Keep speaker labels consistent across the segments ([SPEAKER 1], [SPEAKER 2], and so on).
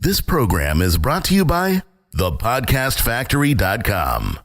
[SPEAKER 1] This program is brought to you by thepodcastfactory.com.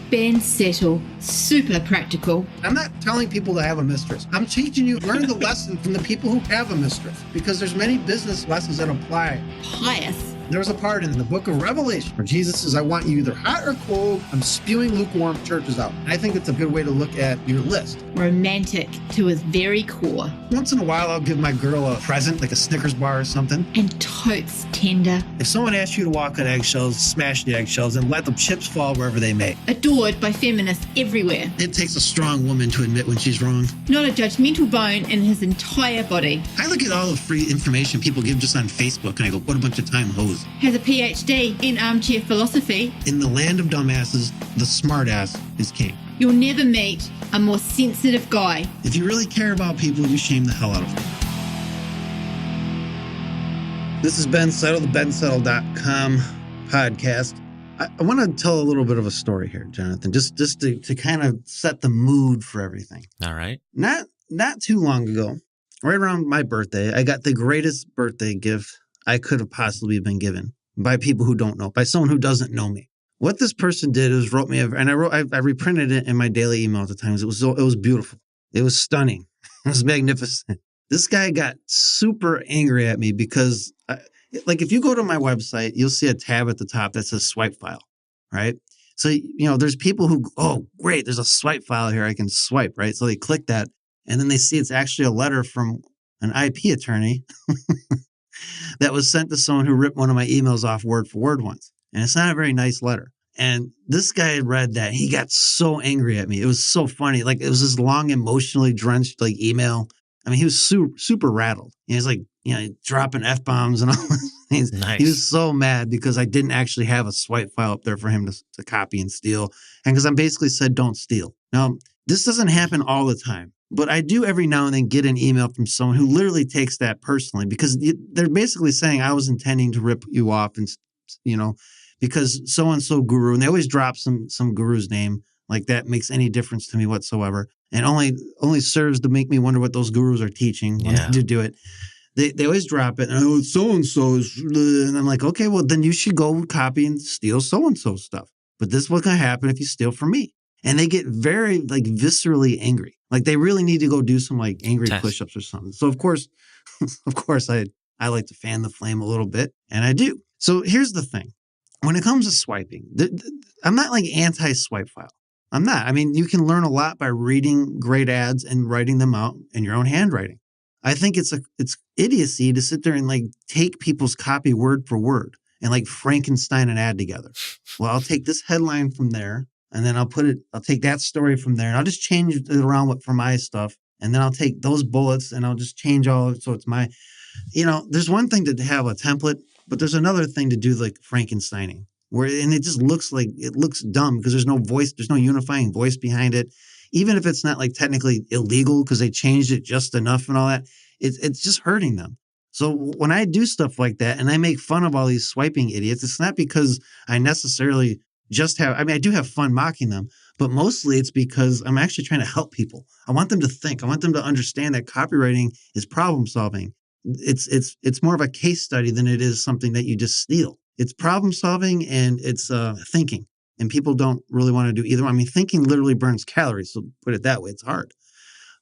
[SPEAKER 2] Ben Settle, super practical.
[SPEAKER 3] I'm not telling people to have a mistress. I'm teaching you, learn the lesson from the people who have a mistress, because there's many business lessons that apply.
[SPEAKER 2] Pious.
[SPEAKER 3] There's a part in the book of Revelation where Jesus says, I want you either hot or cold. I'm spewing lukewarm churches out. And I think it's a good way to look at your list.
[SPEAKER 2] Romantic to his very core.
[SPEAKER 3] Once in a while, I'll give my girl a present, like a Snickers bar or something.
[SPEAKER 2] And totes tender.
[SPEAKER 3] If someone asks you to walk on eggshells, smash the eggshells and let the chips fall wherever they may.
[SPEAKER 2] Adored by feminists everywhere.
[SPEAKER 3] It takes a strong woman to admit when she's wrong.
[SPEAKER 2] Not a judgmental bone in his entire body.
[SPEAKER 3] I look at all the free information people give just on Facebook and I go, what a bunch of time hose.
[SPEAKER 2] Has a PhD in armchair philosophy.
[SPEAKER 3] In the land of dumbasses, the smartass is king.
[SPEAKER 2] You'll never meet a more sensitive guy.
[SPEAKER 3] If you really care about people, you shame the hell out of them. This is Ben Settle, the bensettle.com podcast. I want to tell a little bit of a story here, Jonathan, just to kind of set the mood for everything.
[SPEAKER 4] All right.
[SPEAKER 3] Not too long ago, right around my birthday, I got the greatest birthday gift I could have possibly been given by people who don't know, by someone who doesn't know me. What this person did is wrote me, and I reprinted it in my daily email at the time. It was beautiful. It was stunning. It was magnificent. This guy got super angry at me because, if you go to my website, you'll see a tab at the top that says swipe file, right? So, there's people who, oh, great, there's a swipe file here. I can swipe, right? So they click that, and then they see it's actually a letter from an IP attorney that was sent to someone who ripped one of my emails off word for word once. And it's not a very nice letter. And this guy read that. He got so angry at me. It was so funny. Like, it was this long, emotionally drenched, email. I mean, he was super rattled. He was dropping F-bombs and all those things.
[SPEAKER 4] Nice.
[SPEAKER 3] He was so mad because I didn't actually have a swipe file up there for him to copy and steal. And because I basically said, don't steal. Now, this doesn't happen all the time. But I do every now and then get an email from someone who literally takes that personally because they're basically saying I was intending to rip you off and, because so-and-so guru, and they always drop some guru's name, like that makes any difference to me whatsoever. And only serves to make me wonder what those gurus are teaching when they do it. They always drop it. And so-and-so's, and I'm like, okay, well, then you should go copy and steal so-and-so stuff. But this is what's going to happen if you steal from me. And they get very viscerally angry. Like they really need to go do some angry push-ups or something. So of course, I like to fan the flame a little bit, and I do. So here's the thing. When it comes to swiping, I'm not anti-swipe file. I'm not. I mean, you can learn a lot by reading great ads and writing them out in your own handwriting. I think it's idiocy to sit there and take people's copy word for word and Frankenstein an ad together. Well, I'll take this headline from there. And then I'll take that story from there and I'll just change it around for my stuff. And then I'll take those bullets and I'll just change all of it. So it's my, there's one thing to have a template, but there's another thing to do Frankensteining and it just looks dumb because there's no voice, there's no unifying voice behind it. Even if it's not technically illegal because they changed it just enough and all that, it's just hurting them. So when I do stuff like that and I make fun of all these swiping idiots, it's not because I necessarily I do have fun mocking them, but mostly it's because I'm actually trying to help people. I want them to think. I want them to understand that copywriting is problem solving. It's more of a case study than it is something that you just steal. It's problem solving and it's thinking. And people don't really want to do either. I mean, thinking literally burns calories. So put it that way, it's hard.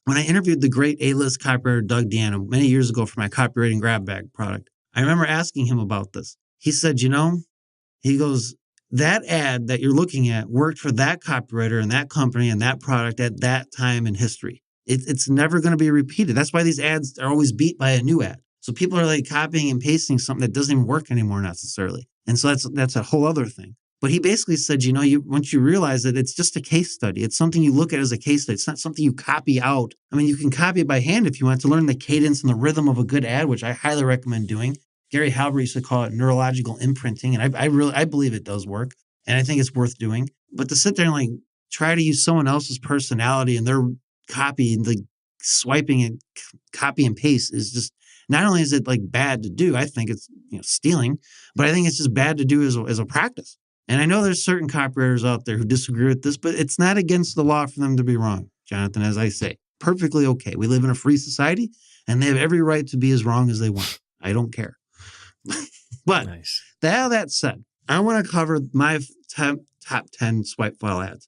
[SPEAKER 3] When I interviewed the great A-list copywriter Doug Deanna many years ago for my copywriting grab bag product, I remember asking him about this. He said, he goes, that ad that you're looking at worked for that copywriter and that company and that product at that time in history. It's never going to be repeated. That's why these ads are always beat by a new ad. So people are copying and pasting something that doesn't even work anymore necessarily. And so that's a whole other thing. But he basically said, once you realize that it's just a case study, it's something you look at as a case study. It's not something you copy out. I mean, you can copy it by hand if you want to learn the cadence and the rhythm of a good ad, which I highly recommend doing. Gary Halbert used to call it neurological imprinting, and I believe it does work, and I think it's worth doing. But to sit there and try to use someone else's personality and their copy and swiping and copy and paste is just not only is it bad to do, I think it's stealing, but I think it's just bad to do as a practice. And I know there's certain copywriters out there who disagree with this, but it's not against the law for them to be wrong, Jonathan, as I say. Perfectly okay. We live in a free society, and they have every right to be as wrong as they want. I don't care. But
[SPEAKER 4] Nice.
[SPEAKER 3] that said, I want to cover my top 10 swipe file ads.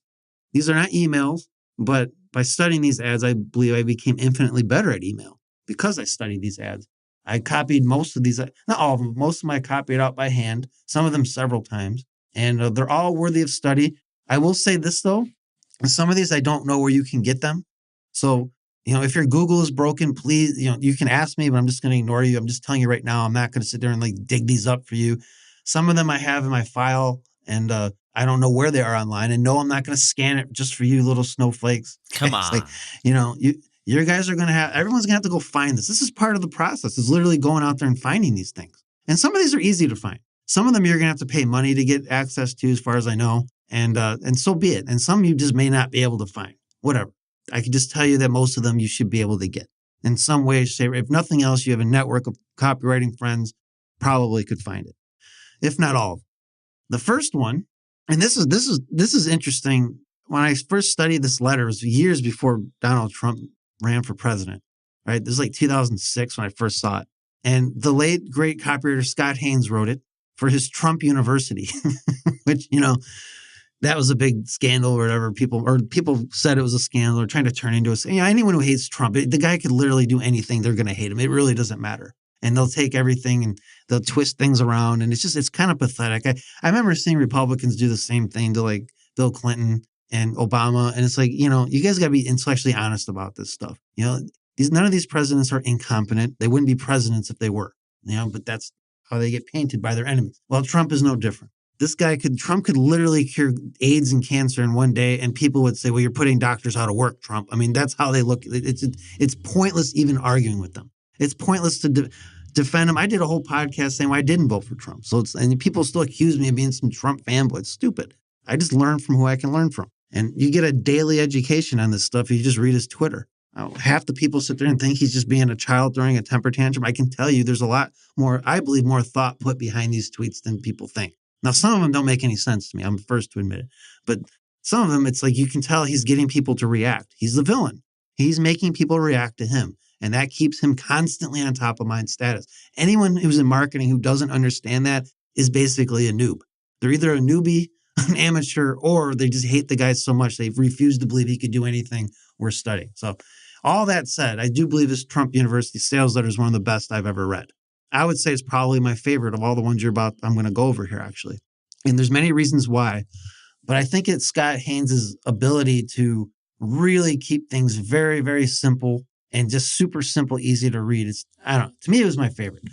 [SPEAKER 3] These are not emails, but by studying these ads, I believe I became infinitely better at email because I studied these ads. I copied most of these, not all of them, most of them I copied out by hand, some of them several times, and they're all worthy of study. I will say this though, some of these I don't know where you can get them. So, if your Google is broken, please, you can ask me, but I'm just going to ignore you. I'm just telling you right now, I'm not going to sit there and like dig these up for you. Some of them I have in my file and I don't know where they are online. And no, I'm not going to scan it just for you little snowflakes.
[SPEAKER 4] Come on.
[SPEAKER 3] Like, your guys are going to everyone's going to have to go find this. This is part of the process. It's literally going out there and finding these things. And some of these are easy to find. Some of them you're going to have to pay money to get access to, as far as I know. And so be it. And some you just may not be able to find. Whatever. I can just tell you that most of them you should be able to get. In some way, if nothing else, you have a network of copywriting friends, probably could find it. If not all of them. The first one, and this is interesting. When I first studied this letter, it was years before Donald Trump ran for president, right? This is like 2006 when I first saw it. And the late, great copywriter Scott Haynes wrote it for his Trump University, which, that was a big scandal or whatever. People said it was a scandal or trying to turn into anyone who hates Trump, the guy could literally do anything. They're going to hate him. It really doesn't matter. And they'll take everything and they'll twist things around. And it's kind of pathetic. I remember seeing Republicans do the same thing to like Bill Clinton and Obama. And it's like, you guys got to be intellectually honest about this stuff. None of these presidents are incompetent. They wouldn't be presidents if they were, but that's how they get painted by their enemies. Well, Trump is no different. Trump could literally cure AIDS and cancer in one day, and people would say, well, you're putting doctors out of work, Trump. I mean, that's how they look. It's pointless even arguing with them. It's pointless to defend him. I did a whole podcast saying why I didn't vote for Trump. And people still accuse me of being some Trump fanboy. It's stupid. I just learn from who I can learn from. And you get a daily education on this stuff. You just read his Twitter. Half the people sit there and think he's just being a child throwing a temper tantrum. I can tell you there's a lot more, I believe, more thought put behind these tweets than people think. Now, some of them don't make any sense to me. I'm the first to admit it. But some of them, it's like you can tell he's getting people to react. He's the villain. He's making people react to him. And that keeps him constantly on top of mind status. Anyone who's in marketing who doesn't understand that is basically a noob. They're either a newbie, an amateur, or they just hate the guy so much they refuse to believe he could do anything worth studying. So all that said, I do believe this Trump University sales letter is one of the best I've ever read. I would say it's probably my favorite of all the ones I'm going to go over here, actually. And there's many reasons why. But I think it's Scott Haynes' ability to really keep things very, very simple and just super simple, easy to read. To me, it was my favorite.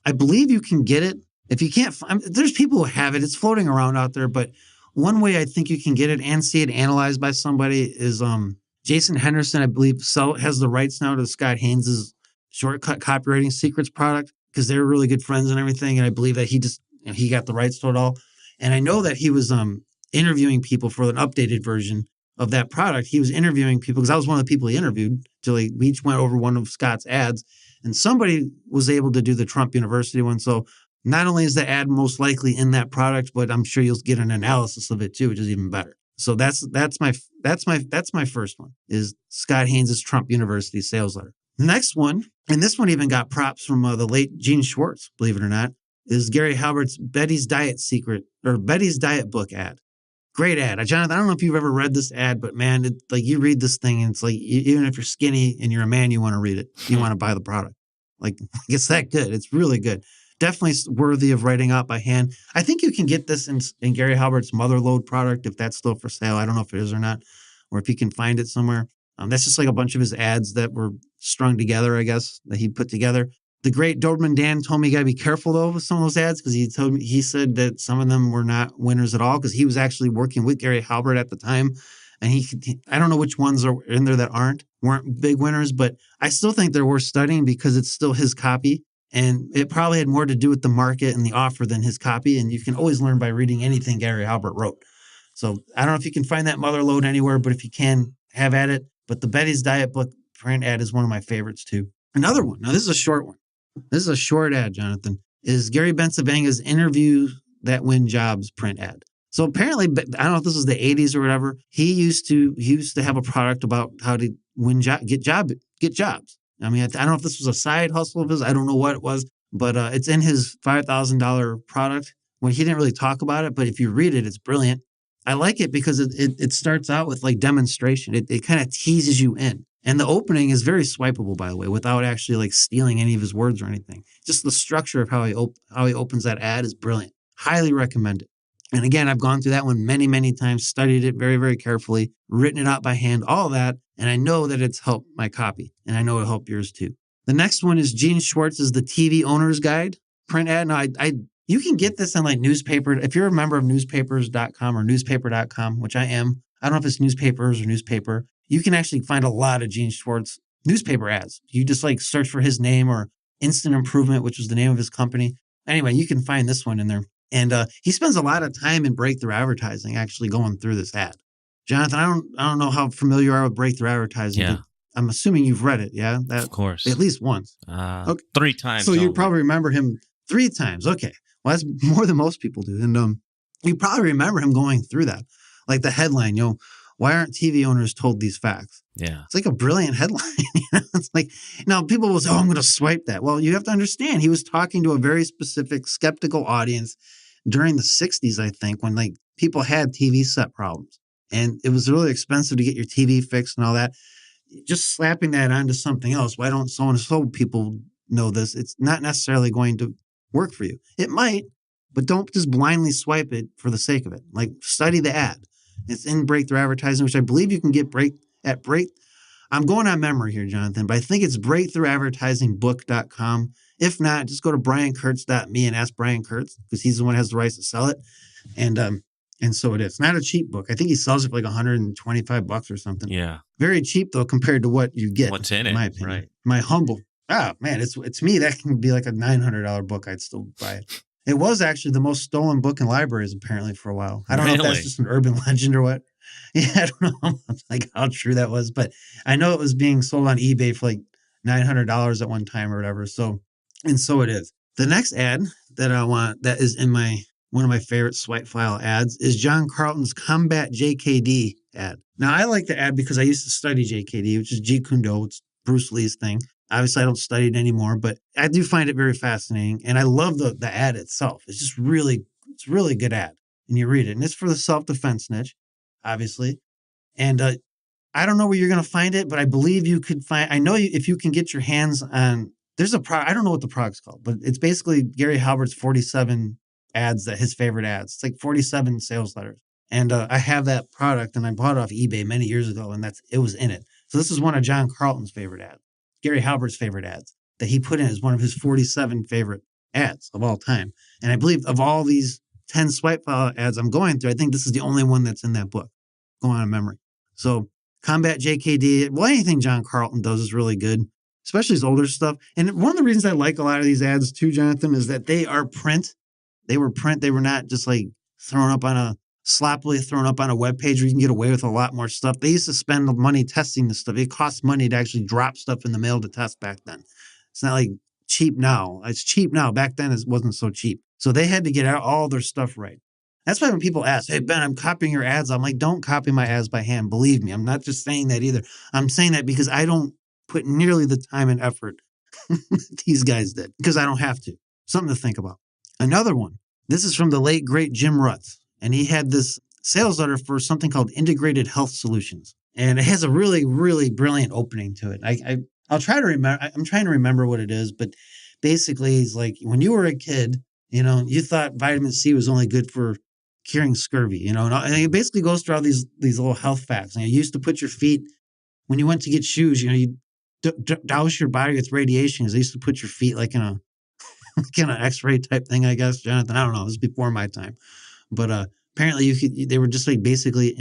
[SPEAKER 3] I believe you can get it. If you can't there's people who have it. It's floating around out there. But one way I think you can get it and see it analyzed by somebody is Jason Henderson, I believe, has the rights now to Scott Haynes' Shortcut Copywriting Secrets product, because they're really good friends and everything. And I believe that he got the rights to it all. And I know that he was interviewing people for an updated version of that product. He was interviewing people because I was one of the people he interviewed. We each went over one of Scott's ads, and somebody was able to do the Trump University one. So not only is the ad most likely in that product, but I'm sure you'll get an analysis of it too, which is even better. So that's my first one, is Scott Haynes' Trump University sales letter. The next one, and this one even got props from the late Gene Schwartz, believe it or not, is Gary Halbert's Betty's Diet book ad. Great ad. Jonathan, I don't know if you've ever read this ad, but man, you read this thing and it's like, even if you're skinny and you're a man, you want to read it. You want to buy the product. It's that good. It's really good. Definitely worthy of writing out by hand. I think you can get this in Gary Halbert's Motherload product, if that's still for sale. I don't know if it is or not, or if you can find it somewhere. That's just like a bunch of his ads that were strung together, I guess, that he put together. The great Doberman Dan told me you got to be careful, though, with some of those ads, because he said that some of them were not winners at all, because he was actually working with Gary Halbert at the time. And I don't know which ones are in there that weren't big winners, but I still think they're worth studying because it's still his copy. And it probably had more to do with the market and the offer than his copy. And you can always learn by reading anything Gary Halbert wrote. So I don't know if you can find that Motherload anywhere, but if you can, have at it. But the Betty's Diet book print ad is one of my favorites too. Another one. Now, this is a short one. This is a short ad, Jonathan, is Gary Bencivenga's Interview That Win Jobs print ad. So apparently, I don't know if this was the 80s or whatever, he used to have a product about how to get jobs. I mean, I don't know if this was a side hustle of his. I don't know what it was, but it's in his $5,000 product. When he didn't really talk about it, but if you read it, it's brilliant. I like it because it starts out with like demonstration. It kind of teases you in. And the opening is very swipeable, by the way, without actually like stealing any of his words or anything. Just the structure of how he opens that ad is brilliant. Highly recommend it. And again, I've gone through that one many, many times, studied it very, very carefully, written it out by hand, all that. And I know that it's helped my copy, and I know it'll help yours too. The next one is Gene Schwartz's The TV Owner's Guide print ad. Now, you can get this on like newspaper. If you're a member of newspapers.com or newspaper.com, which I am, I don't know if it's newspapers or newspaper. You can actually find a lot of Gene Schwartz newspaper ads. You just like search for his name or Instant Improvement, which was the name of his company. Anyway, you can find this one in there. And he spends a lot of time in breakthrough advertising actually going through this ad. Jonathan, I don't know how familiar you are with breakthrough advertising.
[SPEAKER 4] Yeah.
[SPEAKER 3] But I'm assuming you've read it, yeah?
[SPEAKER 4] Of course.
[SPEAKER 3] At least once.
[SPEAKER 4] Okay. 3 times.
[SPEAKER 3] So you
[SPEAKER 4] over.
[SPEAKER 3] probably remember him 3 times. Okay. Well, that's more than most people do. And you probably remember him going through that. Like the headline, why aren't TV owners told these facts?
[SPEAKER 4] Yeah.
[SPEAKER 3] It's like a brilliant headline. It's like, now people will say, I'm going to swipe that. Well, you have to understand, he was talking to a very specific skeptical audience during the 60s, I think, when like people had TV set problems. And it was really expensive to get your TV fixed and all that. Just slapping that onto something else. Why don't so and so people know this? It's not necessarily going to work for you. It might, but don't just blindly swipe it for the sake of it. Like, study the ad. It's in Breakthrough Advertising, which I believe you can get I'm going on memory here, Jonathan, but I think it's breakthroughadvertisingbook.com. If not, just go to briankurtz.me and ask Brian Kurtz, because he's the one who has the rights to sell it. And so it is. It's not a cheap book. I think he sells it for like $125 or something.
[SPEAKER 4] Yeah.
[SPEAKER 3] Very cheap, though, compared to what you get.
[SPEAKER 4] What's in it,
[SPEAKER 3] my opinion.
[SPEAKER 4] right.
[SPEAKER 3] My humble. Man, it's me. That can be like a $900 book. I'd still buy it. It was actually the most stolen book in libraries, apparently, for a while. I don't know if that's just an urban legend or what. Yeah, I don't know like how true that was, but I know it was being sold on eBay for like $900 at one time or whatever. So it is. The next ad that I want that is in one of my favorite swipe file ads is John Carlton's Combat JKD ad. Now, I like the ad because I used to study JKD, which is Jeet Kune Do. It's Bruce Lee's thing. Obviously, I don't study it anymore, but I do find it very fascinating. And I love the ad itself. It's just it's really good ad. And you read it. And it's for the self-defense niche, obviously. And I don't know where you're going to find it, but I believe you could find, if you can get your hands on, there's a product, I don't know what the product's called, but it's basically Gary Halbert's 47 ads, his favorite ads. It's like 47 sales letters. And I have that product and I bought it off eBay many years ago and it was in it. So this is one of John Carlton's favorite ads. Gary Halbert's favorite ads that he put in as one of his 47 favorite ads of all time. And I believe of all these 10 swipe file ads I'm going through, I think this is the only one that's in that book, going on memory. So Combat JKD, well, anything John Carlton does is really good, especially his older stuff. And one of the reasons I like a lot of these ads too, Jonathan, is that they are print. They were print. They were not just like sloppily thrown up on a web page where you can get away with a lot more stuff. They used to spend money testing this stuff. It cost money to actually drop stuff in the mail to test back then. It's not like cheap now. It's cheap now. Back then, it wasn't so cheap. So they had to get all their stuff right. That's why when people ask, hey, Ben, I'm copying your ads. I'm like, don't copy my ads by hand. Believe me, I'm not just saying that either. I'm saying that because I don't put nearly the time and effort these guys did, because I don't have to. Something to think about. Another one. This is from the late, great Jim Rutz. And he had this sales letter for something called Integrated Health Solutions. And it has a really, really brilliant opening to it. I'll try to remember. I'm trying to remember what it is. But basically, it's like when you were a kid, you thought vitamin C was only good for curing scurvy, and it basically goes through all these little health facts. You used to put your feet, when you went to get shoes, you douse your body with radiation, because they used to put your feet like in a kind of X-ray type thing, I guess, Jonathan. I don't know. It was before my time. But apparently they were just like basically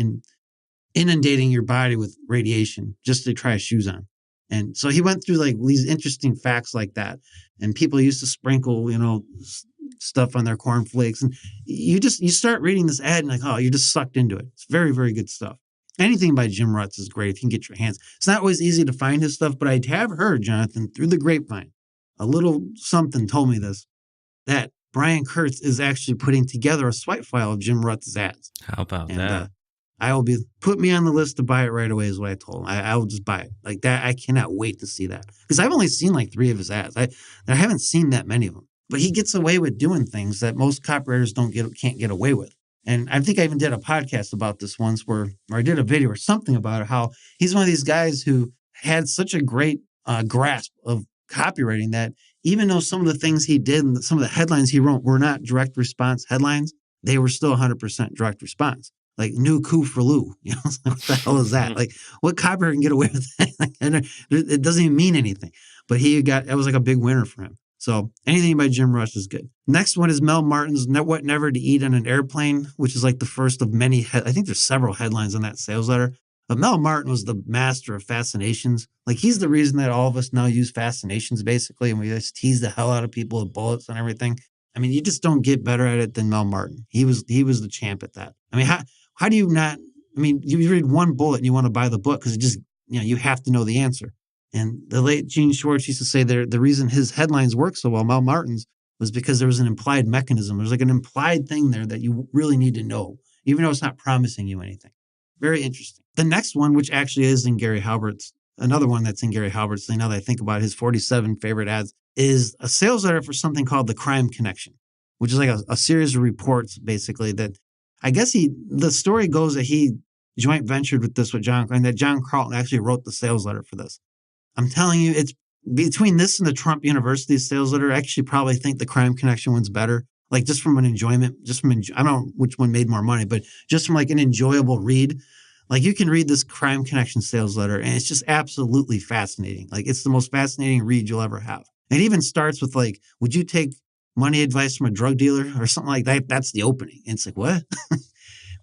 [SPEAKER 3] inundating your body with radiation just to try shoes on. And so he went through like these interesting facts like that. And people used to sprinkle, stuff on their cornflakes. And you start reading this ad and like, oh, you're just sucked into it. It's very, very good stuff. Anything by Jim Rutz is great if you can get your hands. It's not always easy to find his stuff, but I have heard, Jonathan, through the grapevine, a little something told me this, that Brian Kurtz is actually putting together a swipe file of Jim Rutz's ads.
[SPEAKER 4] How about that?
[SPEAKER 3] I will put me on the list to buy it right away is what I told him. I will just buy it. Like that, I cannot wait to see that. Because I've only seen like 3 of his ads. I haven't seen that many of them. But he gets away with doing things that most copywriters can't get away with. And I think I even did a podcast about this once or I did a video or something about it, how he's one of these guys who had such a great grasp of copywriting that even though some of the things he did and some of the headlines he wrote were not direct response headlines, they were still 100% direct response. Like new coup for Lou. You know, what the hell is that? Like what copywriter can get away with that? And it doesn't even mean anything. But that was like a big winner for him. So anything by Jim Rush is good. Next one is Mel Martin's What Never to Eat on an Airplane, which is like the first of many. I think there's several headlines on that sales letter. But Mel Martin was the master of fascinations. Like he's the reason that all of us now use fascinations basically. And we just tease the hell out of people with bullets and everything. I mean, you just don't get better at it than Mel Martin. He was the champ at that. I mean, how do you not, I mean, you read one bullet and you want to buy the book because it just, you have to know the answer. And the late Gene Schwartz used to say the reason his headlines work so well, Mel Martin's, was because there was an implied mechanism. There's like an implied thing there that you really need to know, even though it's not promising you anything. Very interesting. The next one, which actually is in Gary Halbert's, another one that's in Gary Halbert's thing, now that I think about his 47 favorite ads, is a sales letter for something called the Crime Connection, which is like a series of reports, basically, that I guess the story goes that he joint ventured with this with John, and that John Carlton actually wrote the sales letter for this. I'm telling you, it's between this and the Trump University sales letter. I actually probably think the Crime Connection one's better. Like just from an enjoyment, I don't know which one made more money, but just from like an enjoyable read. Like you can read this Crime Connection sales letter and it's just absolutely fascinating. Like it's the most fascinating read you'll ever have. It even starts with like, would you take money advice from a drug dealer or something like that? That's the opening. And it's like, what? And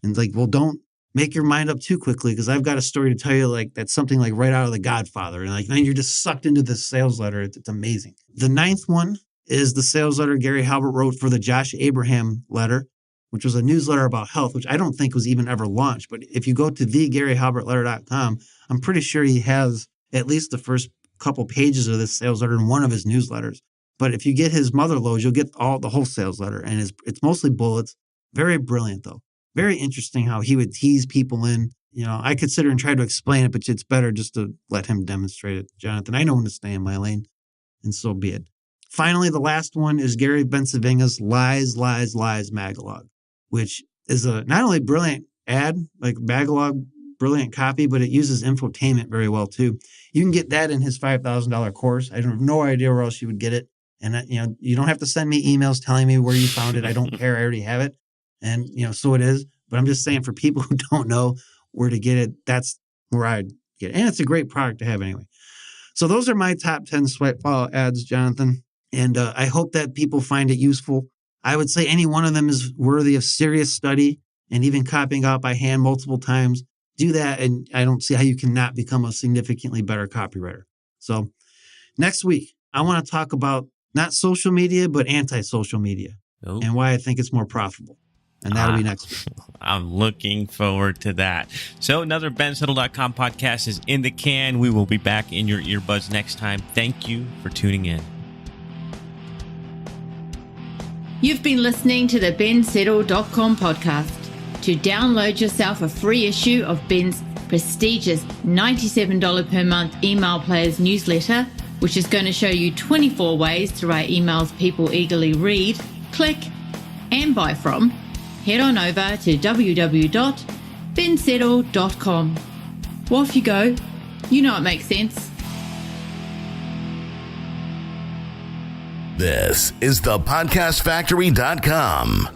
[SPEAKER 3] it's like, well, don't make your mind up too quickly because I've got a story to tell you like that's something like right out of The Godfather. And like then you're just sucked into this sales letter. It's amazing. The 9th one is the sales letter Gary Halbert wrote for the Josh Abraham letter, which was a newsletter about health, which I don't think was even ever launched. But if you go to thegaryhalbertletter.com, I'm pretty sure he has at least the first couple pages of this sales letter in one of his newsletters. But if you get his mother loads, you'll get the whole sales letter. And it's mostly bullets. Very brilliant, though. Very interesting how he would tease people in. I could sit here and try to explain it, but it's better just to let him demonstrate it, Jonathan. I know when to stay in my lane, and so be it. Finally, the last one is Gary Bencivenga's Lies, Lies, Lies Magalog, which is a not only brilliant ad, like Magalog, brilliant copy, but it uses infotainment very well, too. You can get that in his $5,000 course. I have no idea where else you would get it. And, you don't have to send me emails telling me where you found it. I don't care. I already have it. And, so it is. But I'm just saying for people who don't know where to get it, that's where I'd get it. And it's a great product to have anyway. So those are my top 10 swipe file ads, Jonathan. And I hope that people find it useful. I would say any one of them is worthy of serious study and even copying out by hand multiple times. Do that, and I don't see how you cannot become a significantly better copywriter. So next week, I want to talk about not social media, but anti-social media and why I think it's more profitable. And that'll be next week.
[SPEAKER 4] I'm looking forward to that. So another bensettle.com podcast is in the can. We will be back in your earbuds next time. Thank you for tuning in.
[SPEAKER 2] You've been listening to the bensettle.com podcast. To download yourself a free issue of Ben's prestigious $97 per month email players newsletter, which is going to show you 24 ways to write emails people eagerly read, click, and buy from, head on over to www.bensettle.com. Off you go. You know it makes sense.
[SPEAKER 1] This is the podcastfactory.com.